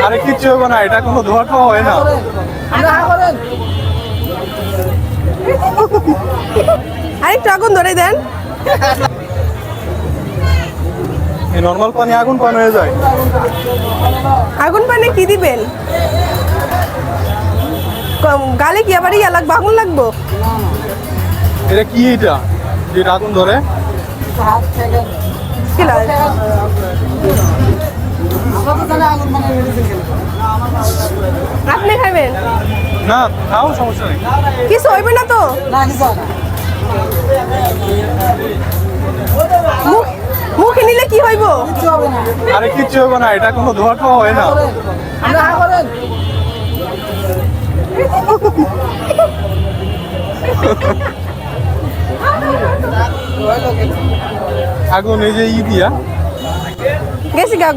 আরে কিচ্ছু হবে না, এটা কোনো ধোয়া খাওয়া হয় না। আরেকটু আগুন ধরে দেন। এই নর্মাল পানি আগুন পান হয়ে যায়। আগুন পানে কি দিবেন? গালে কি আবার ইয়া লাগবে, আগুন লাগবো? এটা কি, এটা যেটা আগুন ধরে? কি লাগে? আপনি খাবেন না, খাও, সমস্যা নেই। কিছু হইবে না তো? মুখে নিলে কি হইব? আরে কিচ্ছু হবে না, এটা কোনো ধোয়া খাওয়া হয় না। আগুন এই যে ই দিয়া গেছি গা।